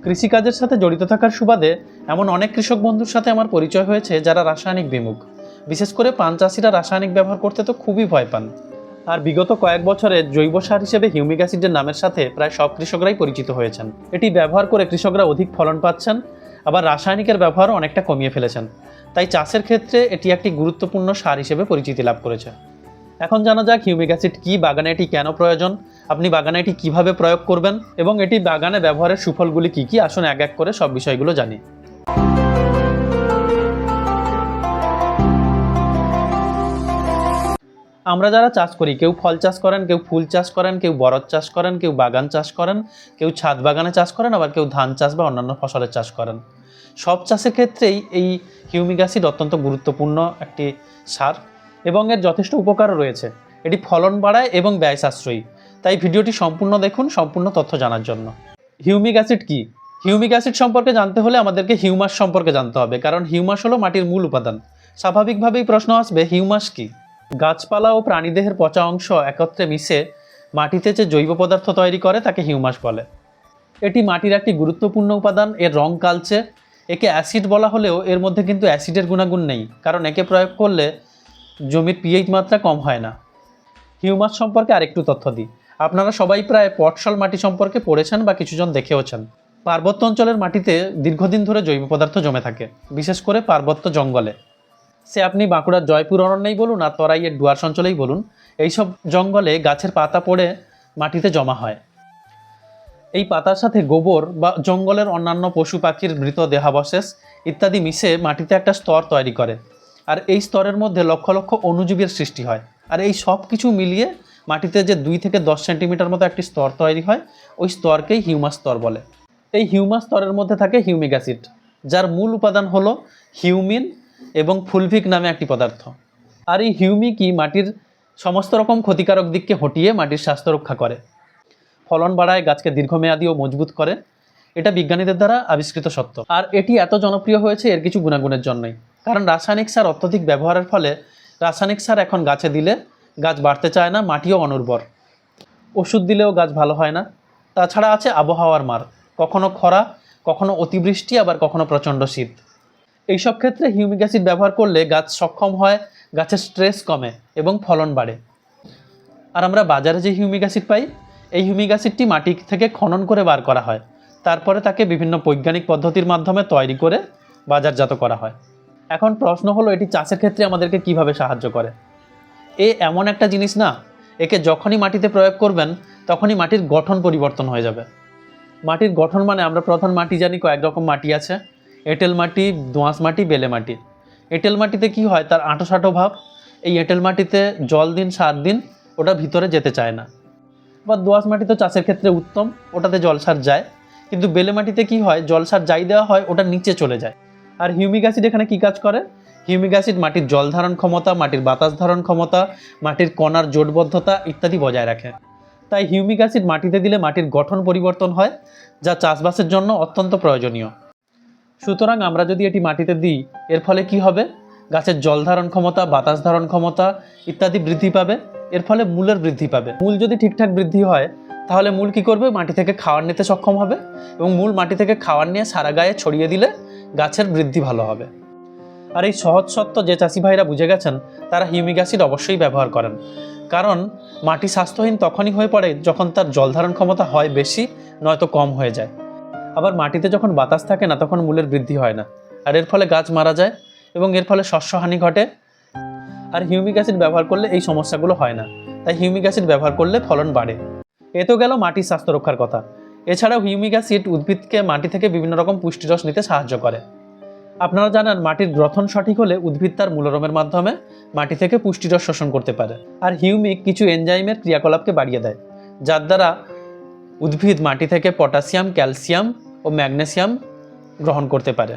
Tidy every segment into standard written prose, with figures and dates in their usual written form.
কৃষিকাজের সাথে জড়িত থাকার সুবাদে এমন অনেক কৃষক বন্ধুর সাথে আমার পরিচয় হয়েছে যারা রাসায়নিক বিমুখ। বিশেষ করে পান চাষিরা রাসায়নিক ব্যবহার করতে তো খুবই ভয় পান। আর বিগত কয়েক বছরে জৈব সার হিসেবে হিউমিক অ্যাসিডের নামের সাথে প্রায় সব কৃষকরাই পরিচিত হয়েছেন। এটি ব্যবহার করে কৃষকরা অধিক ফলন পাচ্ছেন, আবার রাসায়নিকের ব্যবহারও অনেকটা কমিয়ে ফেলেছেন। তাই চাষের ক্ষেত্রে এটি একটি গুরুত্বপূর্ণ সার হিসেবে পরিচিতি লাভ করেছে। এখন জানা যাক হিউমিক অ্যাসিড কী, বাগানে এটি কেন প্রয়োজন, আপনি বাগানে এটি কীভাবে প্রয়োগ করবেন এবং এটি বাগানে ব্যবহারের সুফলগুলি কী কী, আসুন এক এক করে সব বিষয়গুলো জানি। আমরা যারা চাষ করি, কেউ ফল চাষ করেন, কেউ ফুল চাষ করেন, কেউ বরজ চাষ করেন, কেউ বাগান চাষ করেন, কেউ ছাদ বাগানে চাষ করেন, আবার কেউ ধান চাষ বা অন্যান্য ফসলের চাষ করেন। সব চাষের ক্ষেত্রেই এই হিউমিক অ্যাসিড অত্যন্ত গুরুত্বপূর্ণ একটি সার এবং এর যথেষ্ট উপকারও রয়েছে। এটি ফলন বাড়ায় এবং ব্যয় সাশ্রয়ী। তাই ভিডিওটি সম্পূর্ণ দেখুন সম্পূর্ণ তথ্য জানার জন্য। হিউমিক অ্যাসিড কি? হিউমিক অ্যাসিড সম্পর্কে জানতে হলে আমাদেরকে হিউমাস সম্পর্কে জানতে হবে, কারণ হিউমাস হলো মাটির মূল উপাদান। স্বাভাবিকভাবেই প্রশ্ন আসবে, হিউমাস কি? গাছপালা ও প্রাণীদেহের পচা অংশ একত্রে মিশে মাটিতে যে জৈব পদার্থ তৈরি করে তাকে হিউমাস বলে। এটি মাটির একটি গুরুত্বপূর্ণ উপাদান। এর রং কালচে। একে অ্যাসিড বলা হলেও এর মধ্যে কিন্তু অ্যাসিডের গুণাগুণ নেই, কারণ একে প্রয়োগ করলে জমির পিএইচ মাত্রা কম হয় না। হিউমাস সম্পর্কে আরেকটু তথ্য দিই। আপনারা সবাই প্রায় পটসল মাটি সম্পর্কে পড়েছেন বা কিছুজন দেখেওছেন। পার্বত্য অঞ্চলের মাটিতে দীর্ঘদিন ধরে জৈব পদার্থ জমে থাকে, বিশেষ করে পার্বত্য জঙ্গলে। সে আপনি বাঁকুড়ার জয়পুর অরণ্যেই বলুন আর তরাইয়ের ডুয়ার্স অঞ্চলেই বলুন, এইসব জঙ্গলে গাছের পাতা পড়ে মাটিতে জমা হয়। এই পাতার সাথে গোবর বা জঙ্গলের অন্যান্য পশু পাখির মৃত দেহাবশেষ ইত্যাদি মিশে মাটিতে একটা স্তর তৈরি করে। আর এই স্তরের মধ্যে লক্ষ লক্ষ অণুজীবের সৃষ্টি হয়। আর এই সব কিছু মিলিয়ে মাটিতে যে 2 থেকে 10 সেন্টিমিটার মতো একটি স্তর তৈরি হয়, ওই স্তরকেই হিউমাস স্তর বলে। এই হিউমাস স্তরের মধ্যে থাকে হিউমিক অ্যাসিড, যার মূল উপাদান হলো হিউমিন এবং ফুলভিক নামে একটি পদার্থ। আর এই হিউমিকই মাটির সমস্ত রকম ক্ষতিকারক দিককে হটিয়ে মাটির স্বাস্থ্য রক্ষা করে, ফলন বাড়ায়, গাছকে দীর্ঘমেয়াদী ও মজবুত করে। এটা বিজ্ঞানীদের দ্বারা আবিষ্কৃত সত্য। আর এটি এত জনপ্রিয় হয়েছে এর কিছু গুণাগুণের জন্যই। কারণ রাসায়নিক সার অত্যধিক ব্যবহারের ফলে রাসায়নিক সার এখন গাছে দিলে গাছ বাড়তে চায় না, মাটিও অনুর্বর। ওষুধ দিলেও গাছ ভালো হয় না। তাছাড়া আছে আবহাওয়ার মার, কখনো খরা, কখনো অতিবৃষ্টি, আবার কখনো প্রচণ্ড শীত। এইসব ক্ষেত্রে হিউমিক অ্যাসিড ব্যবহার করলে গাছ সক্ষম হয়, গাছের স্ট্রেস কমে এবং ফলন বাড়ে। আর আমরা বাজারে যে হিউমিক অ্যাসিড পাই, এই হিউমিক অ্যাসিডটি মাটি থেকে খনন করে বার করা হয়, তারপরে তাকে বিভিন্ন বৈজ্ঞানিক পদ্ধতির মাধ্যমে তৈরি করে বাজারজাত করা হয়। এখন প্রশ্ন হলো, এটি চাষের ক্ষেত্রে আমাদেরকে কিভাবে সাহায্য করে? এমন একটা জিনিস না, একে যখনই মাটিতে প্রয়োগ করবেন তখনই মাটির গঠন পরিবর্তন হয়ে যাবে। মাটির গঠন মানে আমরা প্রধান মাটি জানি, কয়েক রকম মাটি আছে। এঁটেল মাটি, দোআঁশ মাটি, বেলে মাটি। এঁটেল মাটিতে কি হয়, তার আঁটো ভাব। এই এঁটেল মাটিতে জল দিন, সার দিন, ওটা ভিতরে যেতে চায় না। বা দোআঁশ মাটি তো চাষের ক্ষেত্রে উত্তম, ওটাতে জল সার যায়। কিন্তু বেলে মাটিতে কি হয়, জল সার যাই দেওয়া হয় ওটা নিচে চলে যায়। আর হিউমিক অ্যাসিড এখানে কি কাজ করে? হিউমিক অ্যাসিড মাটির জল ধারণ ক্ষমতা, মাটির বাতাস ধারণ ক্ষমতা, মাটির কণার জোটবদ্ধতা ইত্যাদি বজায় রাখে। তাই হিউমিক অ্যাসিড মাটিতে দিলে মাটির গঠন পরিবর্তন হয়, যা চাষবাসের জন্য অত্যন্ত প্রয়োজনীয়। সুতরাং আমরা যদি এটি মাটিতে দিই, এর ফলে কি হবে? গাছের জল ধারণ ক্ষমতা, বাতাস ধারণ ক্ষমতা ইত্যাদি বৃদ্ধি পাবে। এর ফলে মূলের বৃদ্ধি পাবে। মূল যদি ঠিকঠাক বৃদ্ধি হয়, তাহলে মূল কি করবে? মাটি থেকে খাবার নিতে সক্ষম হবে এবং মূল মাটি থেকে খাবার নিয়ে সারা গায়ে ছড়িয়ে দিলে গাছের বৃদ্ধি ভালো হবে। আর এই সহজ সত্য যে চাষি ভাইরা বুঝে গেছেন, তারা হিউমিক অ্যাসিড অবশ্যই ব্যবহার করেন। কারণ মাটি স্বাস্থ্যহীন তখনই হয়ে পড়ে যখন তার জল ধারণ ক্ষমতা হয় বেশি, নয়তো কম হয়ে যায়। আবার মাটিতে যখন বাতাস থাকে না, তখন মূলের বৃদ্ধি হয় না, আর এর ফলে গাছ মারা যায় এবং এর ফলে শস্যহানি ঘটে। আর হিউমিক অ্যাসিড ব্যবহার করলে এই সমস্যাগুলো হয় না। তাই হিউমিক অ্যাসিড ব্যবহার করলে ফলন বাড়ে। এ তো গেল মাটির স্বাস্থ্য রক্ষার কথা। এছাড়াও হিউমিক অ্যাসিড উদ্ভিদকে মাটি থেকে বিভিন্ন রকম পুষ্টিরস নিতে সাহায্য করে। আপনারা জানেন, মাটির গ্রথন সঠিক হলে উদ্ভিদ তার মূলরমের মাধ্যমে মাটি থেকে পুষ্টিরস শোষণ করতে পারে। আর হিউমিক কিছু এনজাইমের ক্রিয়াকলাপকে বাড়িয়ে দেয়, যার দ্বারা উদ্ভিদ মাটি থেকে পটাশিয়াম, ক্যালসিয়াম ও ম্যাগনেসিয়াম গ্রহণ করতে পারে।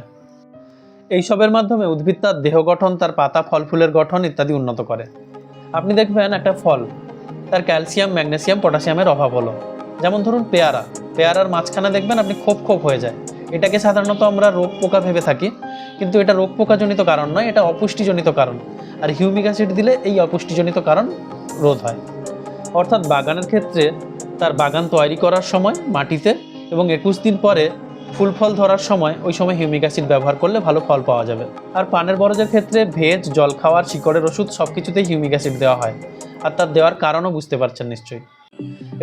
এইসবের মাধ্যমে উদ্ভিদ তার দেহ গঠন, তার পাতা, ফল ফুলের গঠন ইত্যাদি উন্নত করে। আপনি দেখবেন একটা ফল, তার ক্যালসিয়াম, ম্যাগনেসিয়াম, পটাশিয়ামের অভাব হলো। যেমন ধরুন পেয়ারার মাঝখানে দেখবেন আপনি খোপ হয়ে যায়। এটাকে সাধারণত আমরা রোগ পোকা ভেবে থাকি, কিন্তু এটা রোগ পোকাজনিত কারণ নয়, এটা অপুষ্টিজনিত কারণ। আর হিউমিক অ্যাসিড দিলে এই অপুষ্টিজনিত কারণ রোধ হয়। অর্থাৎ বাগানের ক্ষেত্রে তার বাগান তৈরি করার সময় মাটিতে এবং 21 দিন পরে ফুল ফল ধরার সময় ওই সময় হিউমিক অ্যাসিড ব্যবহার করলে ভালো ফল পাওয়া যাবে। আর পানের বরজের ক্ষেত্রে ভেজ, জল খাওয়ার, শিকড়ের ওষুধ সব কিছুতেই হিউমিক অ্যাসিড দেওয়া হয়, আর তার দেওয়ার কারণও বুঝতে পারছেন নিশ্চয়ই।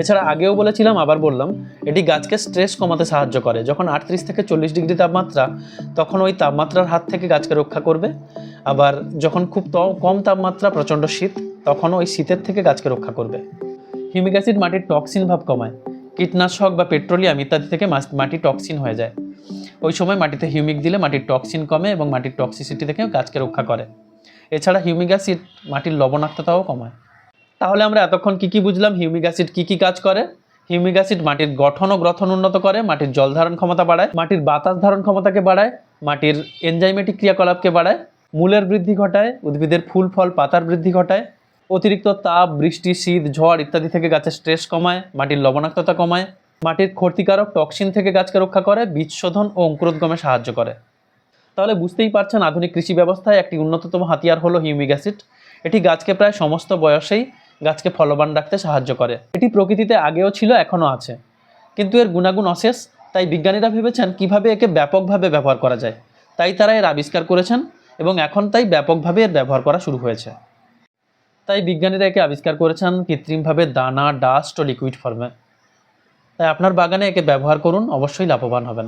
এছাড়া আগেও বলেছিলাম, আবার বললাম, এটি গাছকে স্ট্রেস কমাতে সাহায্য করে। যখন 38 থেকে 40 ডিগ্রি তাপমাত্রা, তখন ওই তাপমাত্রার হাত থেকে গাছকে রক্ষা করবে। আবার যখন খুব কম তাপমাত্রা, প্রচণ্ড শীত, তখন ওই শীতের থেকে গাছকে রক্ষা করবে। হিউমিক অ্যাসিড মাটির টক্সিন ভাব কমায়। কীটনাশক বা পেট্রোলিয়াম ইত্যাদি থেকে মাটি টক্সিন হয়ে যায়। ওই সময় মাটিতে হিউমিক দিলে মাটির টক্সিন কমে এবং মাটির টক্সিসিটি থেকে গাছকে রক্ষা করে। এছাড়া হিউমিক অ্যাসিড মাটির লবণাক্ততাও কমায়। তাহলে আমরা এতক্ষণ কি বুঝলাম, হিউমিক অ্যাসিড কি কাজ করে? হিউমিক অ্যাসিড মাটির গঠন ও গ্রথন উন্নত করে, মাটির জল ধারণ ক্ষমতা বাড়ায়, মাটির বাতাস ধারণ ক্ষমতাকে বাড়ায়, মাটির এনজাইমেটিক ক্রিয়াকলাপকে বাড়ায়, মূলের বৃদ্ধি ঘটায়, উদ্ভিদের ফুল ফল পাতার বৃদ্ধি ঘটায়, অতিরিক্ত তাপ, বৃষ্টি, শীত, ঝড় ইত্যাদি থেকে গাছের স্ট্রেস কমায়, মাটির লবণাক্ততা কমায়, মাটির ক্ষতিকারক টক্সিন থেকে গাছকে রক্ষা করে, বীজ শোধন ও অঙ্কুরোদ্গমে সাহায্য করে। তাহলে বুঝতেই পারছেন, আধুনিক কৃষি ব্যবস্থায় একটি উন্নততম হাতিয়ার হলো হিউমিক অ্যাসিড। এটি গাছকে প্রায় সমস্ত বয়সেই গাছকে ফলবান রাখতে সাহায্য করে। এটি প্রকৃতিতে আগেও ছিল, এখনও আছে, কিন্তু এর গুণাগুণ অশেষ। তাই বিজ্ঞানীরা ভেবেছেন কিভাবে একে ব্যাপকভাবে ব্যবহার করা যায়। তাই তারা এর আবিষ্কার করেছেন এবং এখন তাই ব্যাপকভাবে এর ব্যবহার করা শুরু হয়েছে। তাই বিজ্ঞানীরা একে আবিষ্কার করেছেন কৃত্রিমভাবে দানা, ডাস্ট ও লিকুইড ফর্মে। তাই আপনার বাগানে একে ব্যবহার করুন, অবশ্যই লাভবান হবেন।